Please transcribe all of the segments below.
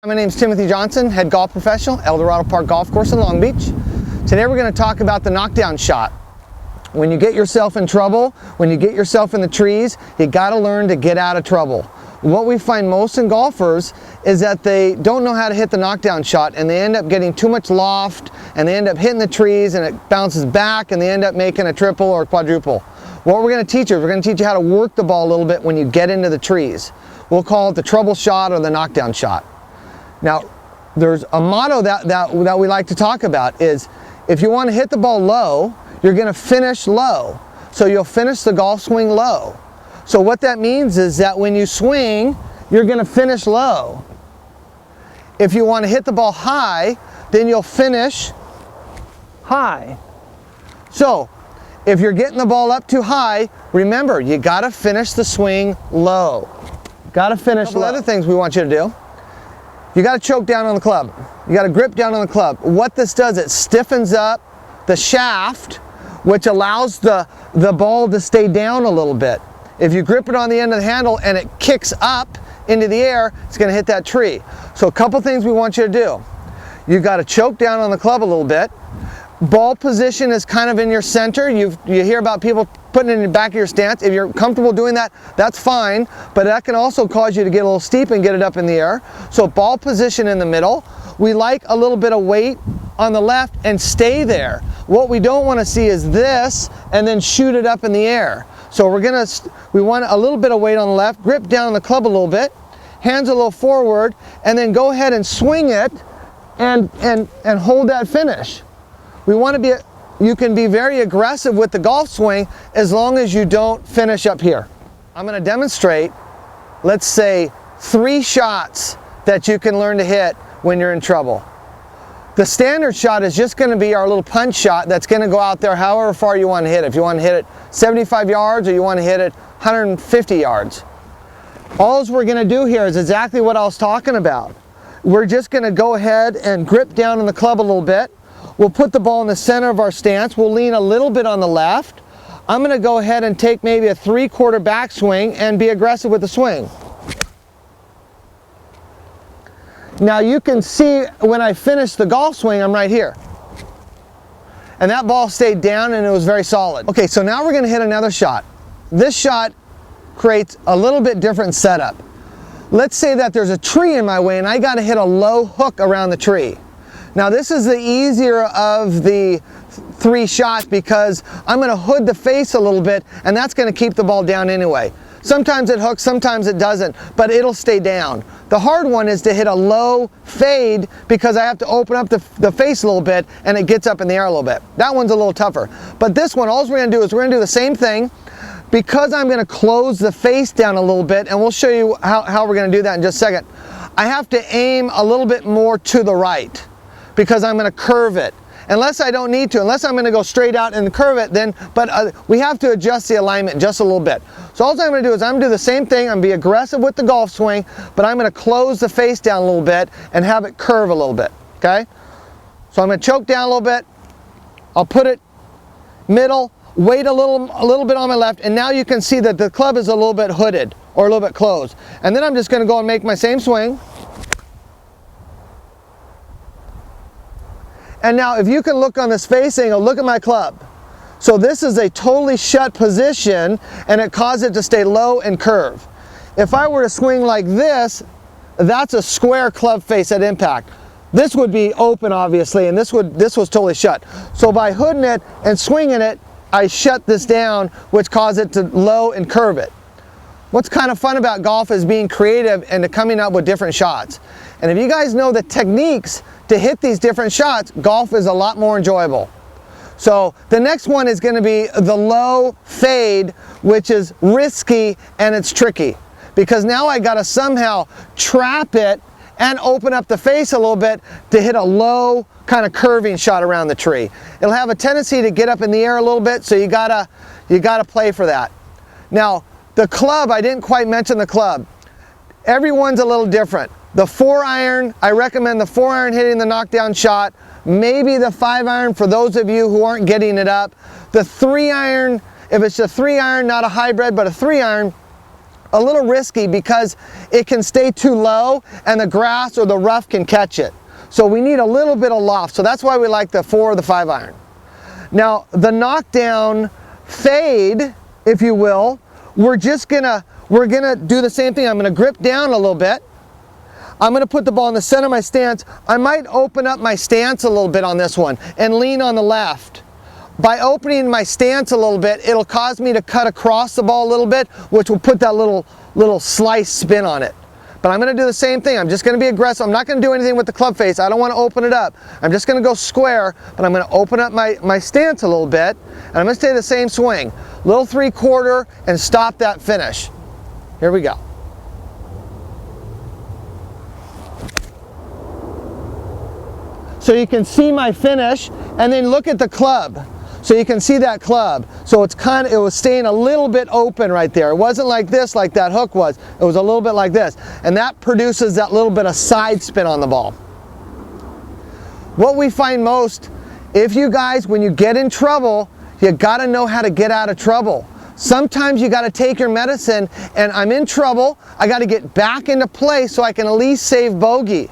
My name is Tim Johnson, head golf professional, El Dorado Park Golf Course in Long Beach. Today we're going to talk about the knockdown shot. When you get yourself in trouble, when you get yourself in the trees, you got to learn to get out of trouble. What we find most in golfers is that they don't know how to hit the knockdown shot, and they end up getting too much loft, and they end up hitting the trees, and it bounces back, and they end up making a triple or a quadruple. What we're going to teach you is we're going to teach you how to work the ball a little bit when you get into the trees. We'll call it the trouble shot or the knockdown shot. Now, there's a motto that we like to talk about is if you want to hit the ball low, you're going to finish low. So you'll finish the golf swing low. So what that means is that when you swing, you're going to finish low. If you want to hit the ball high, then you'll finish high. So if you're getting the ball up too high, remember, you got to finish the swing low. Got to finish low. Other things we want you to do. You got to choke down on the club. You got to grip down on the club. What this does, it stiffens up the shaft, which allows the ball to stay down a little bit. If you grip it on the end of the handle and it kicks up into the air, it's going to hit that tree. So a couple things we want you to do. You got to choke down on the club a little bit. Ball position is kind of in your center. You hear about people putting it in the back of your stance. If you're comfortable doing that, that's fine, but that can also cause you to get a little steep and get it up in the air. So ball position in the middle. We like a little bit of weight on the left and stay there. What we don't want to see is this and then shoot it up in the air. So we want a little bit of weight on the left, grip down on the club a little bit, hands a little forward, and then go ahead and swing it and hold that finish. You can be very aggressive with the golf swing as long as you don't finish up here. I'm going to demonstrate, let's say, 3 shots that you can learn to hit when you're in trouble. The standard shot is just going to be our little punch shot that's going to go out there however far you want to hit it. If you want to hit it 75 yards or you want to hit it 150 yards. All we're going to do here is exactly what I was talking about. We're just going to go ahead and grip down on the club a little bit. We'll put the ball in the center of our stance. We'll lean a little bit on the left. I'm going to go ahead and take maybe a 3/4 backswing and be aggressive with the swing. Now you can see when I finish the golf swing, I'm right here. And that ball stayed down and it was very solid. Okay, so now we're going to hit another shot. This shot creates a little bit different setup. Let's say that there's a tree in my way and I got to hit a low hook around the tree. Now this is the easier of the 3 shots because I'm going to hood the face a little bit and that's going to keep the ball down anyway. Sometimes it hooks, sometimes it doesn't, but it'll stay down. The hard one is to hit a low fade because I have to open up the face a little bit and it gets up in the air a little bit. That one's a little tougher. But this one, all we're going to do is we're going to do the same thing because I'm going to close the face down a little bit, and we'll show you how we're going to do that in just a second. I have to aim a little bit more to the right because I'm going to curve it. Unless I don't need to, unless I'm going to go straight out and curve it, then, but we have to adjust the alignment just a little bit. So all I'm going to do is I'm going to do the same thing. I'm going to be aggressive with the golf swing, but I'm going to close the face down a little bit and have it curve a little bit, okay? So I'm going to choke down a little bit. I'll put it middle, weight a little bit on my left, and now you can see that the club is a little bit hooded or a little bit closed. And then I'm just going to go and make my same swing. And now if you can look on this face angle, look at my club. So this is a totally shut position and it caused it to stay low and curve. If I were to swing like this, that's a square club face at impact. This would be open obviously, and this was totally shut. So by hooding it and swinging it, I shut this down, which caused it to low and curve it. What's kind of fun about golf is being creative and coming up with different shots. And if you guys know the techniques to hit these different shots, golf is a lot more enjoyable. So the next one is going to be the low fade, which is risky and it's tricky because now I got to somehow trap it and open up the face a little bit to hit a low kind of curving shot around the tree. It'll have a tendency to get up in the air a little bit, so you gotta play for that. Now the club, I didn't quite mention the club. Everyone's a little different. The 4-iron, I recommend the 4-iron hitting the knockdown shot. Maybe the 5-iron for those of you who aren't getting it up. The 3-iron, if it's a 3-iron, not a hybrid, but a 3-iron, a little risky because it can stay too low and the grass or the rough can catch it. So we need a little bit of loft. So that's why we like the 4 or the 5 iron. Now the knockdown fade, if you will, we're gonna do the same thing. I'm gonna grip down a little bit. I'm gonna put the ball in the center of my stance. I might open up my stance a little bit on this one and lean on the left. By opening my stance a little bit, it'll cause me to cut across the ball a little bit, which will put that little slice spin on it. But I'm gonna do the same thing. I'm just gonna be aggressive. I'm not gonna do anything with the club face. I don't wanna open it up. I'm just gonna go square, but I'm gonna open up my stance a little bit, and I'm gonna stay the same swing. Little 3/4 and stop that finish. Here we go. So you can see my finish, and then look at the club. So you can see that club. So it was staying a little bit open right there. It wasn't like this, like that hook was. It was a little bit like this. And that produces that little bit of side spin on the ball. What we find most, if you guys, when you get in trouble, you gotta know how to get out of trouble. Sometimes you gotta take your medicine, and I'm in trouble, I gotta get back into play so I can at least save bogey.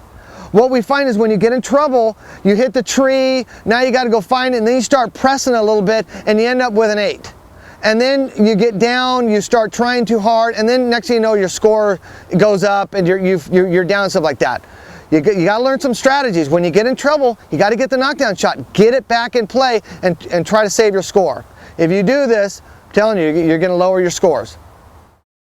What we find is when you get in trouble, you hit the tree, now you gotta go find it, and then you start pressing a little bit, and you end up with an 8. And then you get down, you start trying too hard, and then next thing you know, your score goes up, and you're down and stuff like that. You gotta learn some strategies. When you get in trouble, you gotta get the knockdown shot, get it back in play, and try to save your score. If you do this, I'm telling you, you're gonna lower your scores.